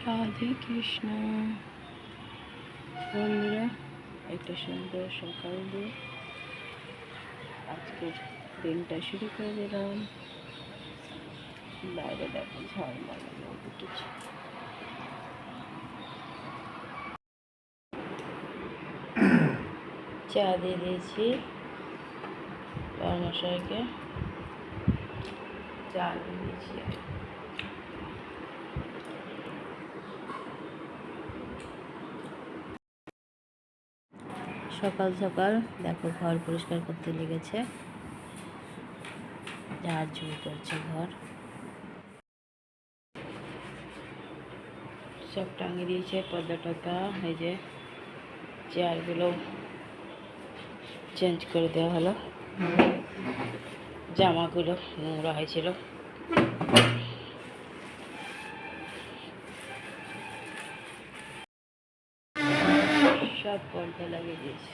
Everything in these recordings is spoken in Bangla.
রাধে কৃষ্ণ। বন্ধুরা, একটা সুন্দর সকাল দিয়ে আজকের দিনটা শুরু করে দিলাম। বাইরে দেখো ঝলমলে রোদ উঠেছে। চা দিয়ে দিয়েছি মশাইকে, চা দিয়ে দিয়েছি। সকাল সকাল দেখো ঘর পরিষ্কার করতে লেগেছে, ঝাড়ঝুড় করছে ঘর, সব টাঙিয়ে দিয়েছে পর্দা টর্দা। এই যে চেয়ারগুলো চেঞ্জ করে দেওয়া হলো, জামাগুলো নোংরা হয়েছিল সব পর্দা লাগিয়ে দিয়েছে।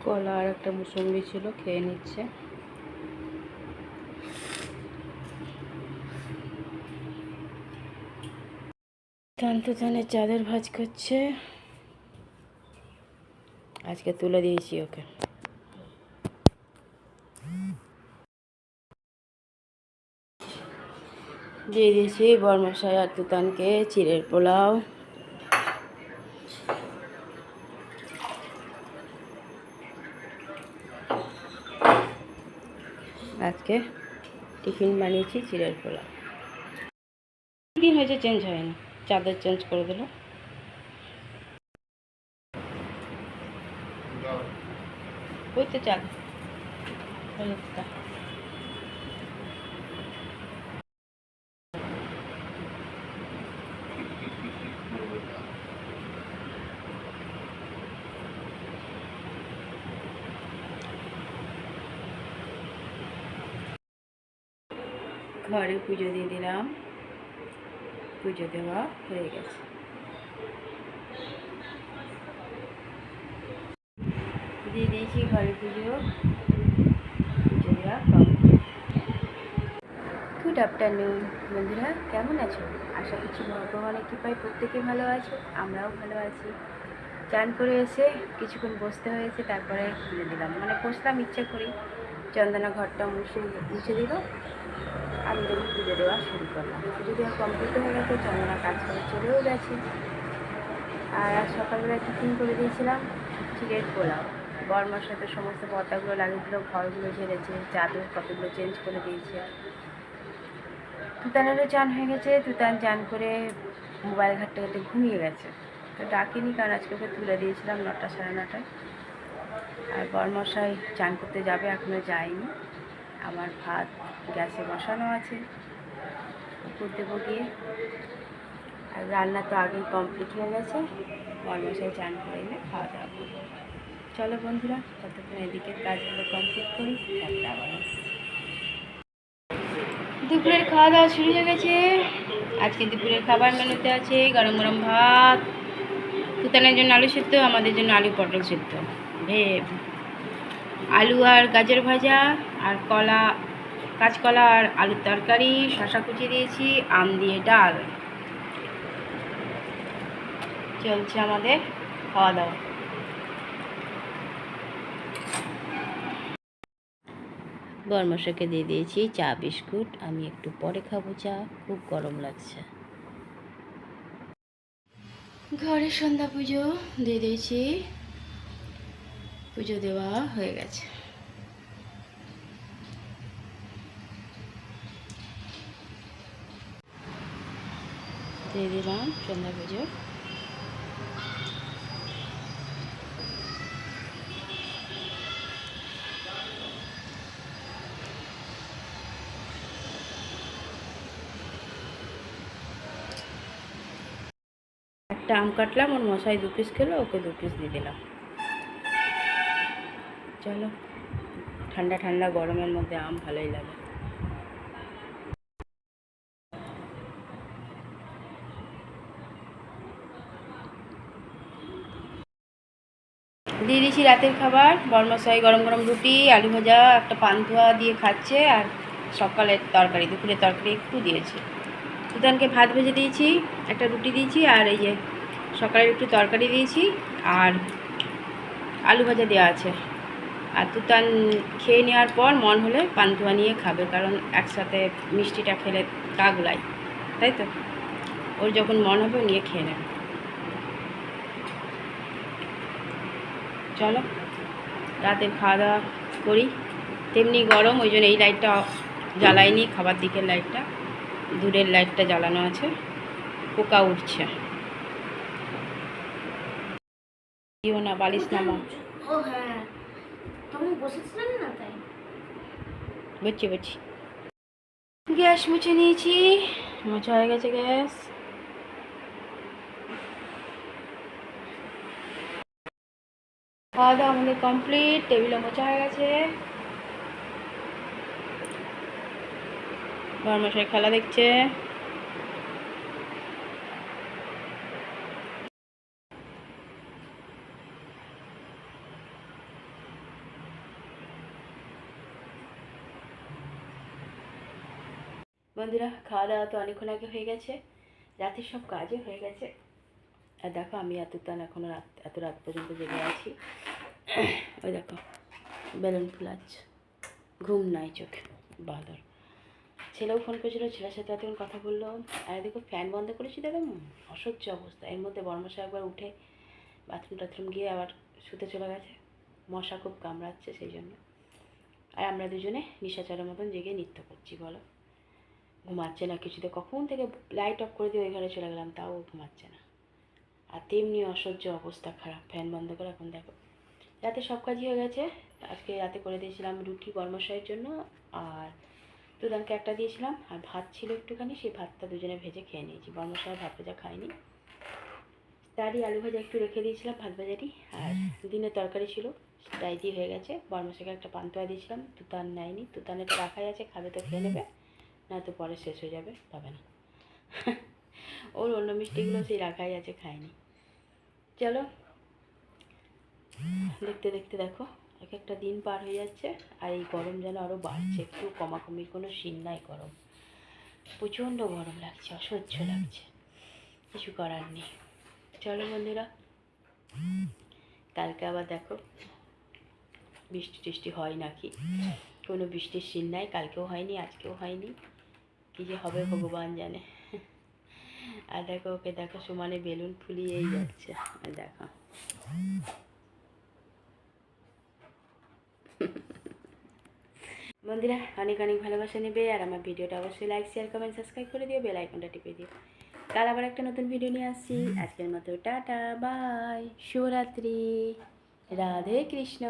কলা আর একটা মুসম্বি ছিল, খেয়ে নিচ্ছে। তানের চাদর ভাঁজ করছে, আজকে তুলে দিয়েছি ওকে। দিয়ে দিয়েছি বরমশাই আর তুতানকে চিড়ের পোলাও। আজকে টিফিন বানিয়েছি চিড়ের পোলাও। দিন হয়েছে চেঞ্জ হয়নি, চাদর চেঞ্জ করে দিল। ওই তো চাদর ঘরে পুজো দিয়ে দিলাম, পুজো দেওয়া হয়ে গেছে। দিয়ে দিয়েছি ঘরে পুজো দেওয়া কমপ্লিট। গুড আফটারনুন বন্ধুরা, কেমন আছো? আশা করছি ভগবানের কৃপায় প্রত্যেকে ভালো আছো, আমরাও ভালো আছি। চান করে এসে কিছুক্ষণ বসতে হয়েছে, তারপরে খুলে দিলাম, মানে বসলাম ইচ্ছা করি। চন্দনা ঘরটা মুছে দিল, আমি যখন পুজো দেওয়া শুরু করলাম। পুজো দেওয়া কমপ্লিট হয়ে গেছে, চন্দনা কাজ করে চলেও গেছে। আর আজ সকালবেলা টিফিন করে দিয়েছিলাম চিড়ের পোলাও। বরমার সাথে সমস্ত পর্দাগুলো লাগিয়ে দিল, ঘরগুলো ঝেড়েছে, চাদর কতগুলো চেঞ্জ করে দিয়েছে। তুতানেরও চান হয়ে গেছে, তুতান চান করে মোবাইল ঘাটতে ঘাটতে ঘুমিয়ে গেছে। তো ডাকিনি, কারণ আজকে ওকে তুলে দিয়েছিলাম 9টা সাড়ে 9টায়। আর বরমশাই চান করতে যাবে, এখনও যায়নি। আমার ভাত গ্যাসে বসানো আছে, উপর দেবো গিয়ে। আর রান্না তো আগেই কমপ্লিট হয়ে গেছে, বরমশাই চান করে এলে খাওয়া দাওয়া করবো। চলো বন্ধুরা, ততক্ষণ এদিকের কাজগুলো কমপ্লিট করি, তারপরে আবার দুপুরের খাওয়া দাওয়া শুরু হয়ে গেছে। আজকে দুপুরের খাবার মেনুতে আছে গরম গরম ভাত, তুতানের জন্য আলু সিদ্ধ, আমাদের জন্য আলু পটল সিদ্ধ, আলু আর গাজর ভাজা, আর কলা, কাঁচকলা আর আলুর তরকারি, শশা কুচি দিয়েছি, আম দিয়ে ডাল। চলছে আমাদের খাওয়া দাওয়া। বরমশাইকে দিয়ে দিয়েছি চা বিস্কুট, আমি একটু পরে খাবো চা, খুব গরম লাগছে। ঘরে সন্ধ্যা পুজো দিয়ে দিয়েছি, পুজো দেওয়া হয়ে গেছে। দিয়ে দিলাম সন্ধ্যা পুজো। একটা আম কাটলাম, ওর মশাই 2 পিস খেলো, ওকে 2 পিস দিয়ে দিলাম। চলো, ঠান্ডা ঠান্ডা গরমের মধ্যে আম ভালোই লাগে। দিয়ে দিয়েছি রাতের খাবার। বরমশাই গরম গরম রুটি, আলু ভাজা, একটা পান্তুয়া দিয়ে খাচ্ছে, আর সকালের তরকারি, দুপুরের তরকারি একটু দিয়েছি। তুতানকে ভাত ভেজে দিয়েছি, একটা রুটি দিয়েছি, আর এই যে সকালের একটু তরকারি দিয়েছি, আর আলু ভাজা দেওয়া আছে। আর তুতান খেয়ে নেওয়ার পর মন হলে পান্তুয়া নিয়ে খাবে, কারণ একসাথে মিষ্টিটা খেলে গা গুলায়, তাই তো। ওর যখন মন হবে নিয়ে খেয়ে নেবে। চলো রাতের খাওয়া দাওয়া করি। তেমনি গরম, ওই জন্য এই লাইটটা জ্বালাইনি, খাবার দিকের লাইটটা, দূরের লাইটটা জ্বালানো আছে। পোকা উঠছে, দিও না, বালিশ নামা। ও হ্যাঁ, তুমি বসেছিলেন না তাই। বুঝছি বুঝছি। গ্যাস মুছে নিয়েছি, মোছা হয়ে গেছে গ্যাস। খাওয়া দাওয়া আমাদের কমপ্লিট, টেবিলে মোছা হয়ে গেছে। বরমশাই খেলা দেখছে। বন্ধুরা, খাওয়া দাওয়া তো অনেকক্ষণ আগে হয়ে গেছে, রাতের সব কাজও হয়ে গেছে। আর দেখো আমি এখনও এত রাত পর্যন্ত জেগে আছি। ওই দেখো বেলুন ফুলাচ্ছে, ঘুম নাই চোখে, বাদর। ছেলেও ফোন করেছিল, ছেলের সাথে এতক্ষণ কথা বললো। আর দেখো ফ্যান বন্ধ করেছি, দেখো অসহ্য অবস্থা। এর মধ্যে বর্মশা একবার উঠে বাথরুম টাথরুম গিয়ে আবার শুতে চলে গেছে। মশা খুব কামড়াচ্ছে সেই জন্য। আর আমরা দুজনে নিশাচরের মতন জেগে নৃত্য করছি, বলো। ঘুমাচ্ছে না কিছুতে, কখন থেকে লাইট অফ করে দিয়ে ওই ঘরে চলে গেলাম, তাও ঘুমাচ্ছে না। আর তেমনি অসহ্য অবস্থা খারাপ, ফ্যান বন্ধ করে এখন দেখো। রাতে সব কাজই হয়ে গেছে। আজকে রাতে করে দিয়েছিলাম রুটি বর্মশাইয়ের জন্য, আর দুদানকে একটা দিয়েছিলাম, আর ভাত ছিল একটুখানি, সেই ভাতটা দুজনে ভেজে খেয়ে নিয়েছি। বর্মশাই ভাত ভাজা খায়নি, তারই আলু ভাজা একটু রেখে দিয়েছিলাম, ভাত ভাজাটি। আর দিনের তরকারি ছিল, তাই দিয়ে হয়ে গেছে। বর্মশাইকে একটা পান্তুয়া দিয়েছিলাম, তুতান নেয়নি। তুতানেটা রাখাই আছে, খাবে তো খেয়ে নেবে, না তো পরে শেষ হয়ে যাবে, পাবে না। ওর অন্য মিষ্টিগুলো সেই রাখাই আছে, খায়নি। চলো দেখতে দেখতে দেখো এক একটা দিন পার হয়ে যাচ্ছে, আর এই গরম যেন আরও বাড়ছে, একটু কমাকমির কোনো সিন নাই। গরম প্রচণ্ড গরম লাগছে, অসহ্য লাগছে, কিছু করার নেই। চলো বন্ধুরা, কালকে আবার দেখো বৃষ্টি টিষ্টি হয় নাকি, কোনো বৃষ্টির সিন নাই, কালকেও হয়নি, আজকেও হয়নি, কী যে হবে ভগবান জানে। আর দেখো ওকে দেখো, সমানে বেলুন ফুলিয়েই যাচ্ছে, আর দেখো। বন্ধুরা, অনেক অনেক ভালোবাসা নেবে, আর আমার ভিডিওটা অবশ্যই লাইক শেয়ার কমেন্ট সাবস্ক্রাইব করে দিও, বেল আইকনটা টিপে দিও। কাল আবার একটা নতুন ভিডিও নিয়ে আসছি। আজকের মতো টাটা, বাই, শুভরাত্রি, রাধে কৃষ্ণ।